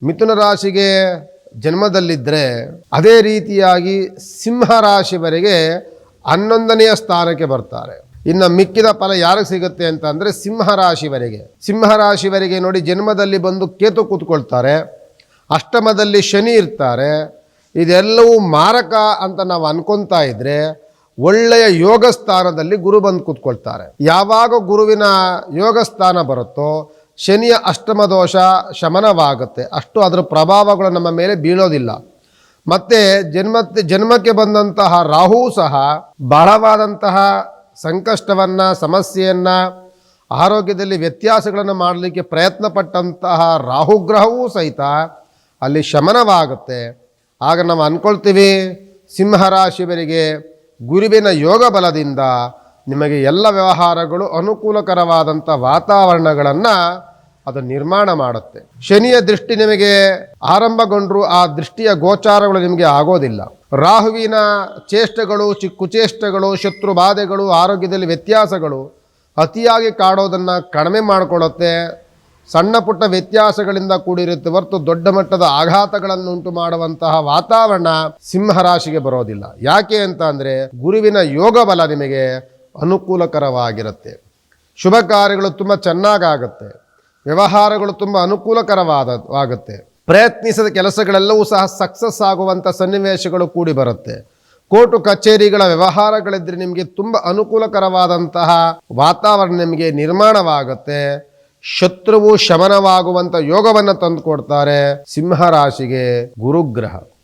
ಮಿಥುನ ರಾಶಿಗೆ ಜನ್ಮದಲ್ಲಿದ್ದರೆ ಅದೇ ರೀತಿಯಾಗಿ ಸಿಂಹ ರಾಶಿವರೆಗೆ 11ನೆಯ ಸ್ಥಾನಕ್ಕೆ ಬರ್ತಾರೆ. ಇನ್ನು ಮಿಕ್ಕಿದ ಫಲ ಯಾರಿಗೆ ಸಿಗುತ್ತೆ ಅಂತಂದರೆ ಸಿಂಹ ರಾಶಿವರೆಗೆ ನೋಡಿ, ಜನ್ಮದಲ್ಲಿ ಬಂದು ಕೇತು ಕೂತ್ಕೊಳ್ತಾರೆ, ಅಷ್ಟಮದಲ್ಲಿ ಶನಿ ಇರ್ತಾರೆ. ಇದೆಲ್ಲವೂ ಮಾರಕ ಅಂತ ನಾವು ಅನ್ಕೊತಾ ಇದ್ರೆ ಒಳ್ಳೆಯ ಯೋಗ ಸ್ಥಾನದಲ್ಲಿ ಗುರು ಬಂದು ಕೂತ್ಕೊಳ್ತಾರೆ. ಯಾವಾಗ ಗುರುವಿನ ಯೋಗ ಸ್ಥಾನ ಬರುತ್ತೋ ಶನಿಯ ಅಷ್ಟಮ ದೋಷ ಶಮನವಾಗುತ್ತೆ. ಅಷ್ಟು ಅದರ ಪ್ರಭಾವಗಳು ನಮ್ಮ ಮೇಲೆ ಬೀಳೋದಿಲ್ಲ. ಮತ್ತು ಜನ್ಮಕ್ಕೆ ಬಂದಂತಹ ರಾಹು ಸಹ ಬಹಳವಾದಂತಹ ಸಂಕಷ್ಟವನ್ನು, ಸಮಸ್ಯೆಯನ್ನು, ಆರೋಗ್ಯದಲ್ಲಿ ವ್ಯತ್ಯಾಸಗಳನ್ನು ಮಾಡಲಿಕ್ಕೆ ಪ್ರಯತ್ನ ಪಟ್ಟಂತಹ ರಾಹುಗ್ರಹವೂ ಸಹಿತ ಅಲ್ಲಿ ಶಮನವಾಗುತ್ತೆ. ಆಗ ನಾವು ಅಂದ್ಕೊಳ್ತೀವಿ, ಸಿಂಹರಾಶಿಯವರಿಗೆ ಗುರುವಿನ ಯೋಗ ಬಲದಿಂದ ನಿಮಗೆ ಎಲ್ಲ ವ್ಯವಹಾರಗಳು ಅನುಕೂಲಕರವಾದಂಥ ವಾತಾವರಣಗಳನ್ನು ಅದು ನಿರ್ಮಾಣ ಮಾಡುತ್ತೆ. ಶನಿಯ ದೃಷ್ಟಿ ನಿಮಗೆ ಆರಂಭಗೊಂಡರೂ ಆ ದೃಷ್ಟಿಯ ಗೋಚಾರಗಳು ನಿಮಗೆ ಆಗೋದಿಲ್ಲ. ರಾಹುವಿನ ಚೇಷ್ಟೆಗಳು, ಕುಚೇಷ್ಟೆಗಳು, ಶತ್ರು ಬಾಧೆಗಳು, ಆರೋಗ್ಯದಲ್ಲಿ ವ್ಯತ್ಯಾಸಗಳು ಅತಿಯಾಗಿ ಕಾಡೋದನ್ನು ಕಡಿಮೆ ಮಾಡಿಕೊಳ್ಳುತ್ತೆ. ಸಣ್ಣ ಪುಟ್ಟ ವ್ಯತ್ಯಾಸಗಳಿಂದ ಕೂಡಿರುತ್ತೆ ಹೊರತು ದೊಡ್ಡ ಮಟ್ಟದ ಆಘಾತಗಳನ್ನು ಉಂಟು ಮಾಡುವಂತಹ ವಾತಾವರಣ ಸಿಂಹರಾಶಿಗೆ ಬರೋದಿಲ್ಲ. ಯಾಕೆ ಅಂತ ಅಂದರೆ ಗುರುವಿನ ಯೋಗ ಬಲ ನಿಮಗೆ ಅನುಕೂಲಕರವಾಗಿರುತ್ತೆ. ಶುಭ ಕಾರ್ಯಗಳು ತುಂಬ ಚೆನ್ನಾಗಾಗುತ್ತೆ. ವ್ಯವಹಾರಗಳು ತುಂಬ ಅನುಕೂಲಕರವಾಗುತ್ತೆ. ಪ್ರಯತ್ನಿಸಿದ ಕೆಲಸಗಳೆಲ್ಲವೂ ಸಹ ಸಕ್ಸಸ್ ಆಗುವಂಥ ಸನ್ನಿವೇಶಗಳು ಕೂಡಿ ಬರುತ್ತೆ. ಕೋರ್ಟು ಕಚೇರಿಗಳ ವ್ಯವಹಾರಗಳಿದ್ದರೆ ನಿಮಗೆ ತುಂಬ ಅನುಕೂಲಕರವಾದಂತಹ ವಾತಾವರಣ ನಿಮಗೆ ನಿರ್ಮಾಣವಾಗುತ್ತೆ. ಶತ್ರುವು ಶಮನವಾಗುವಂಥ ಯೋಗವನ್ನು ತಂದುಕೊಡ್ತಾರೆ ಸಿಂಹರಾಶಿಗೆ ಗುರುಗ್ರಹ.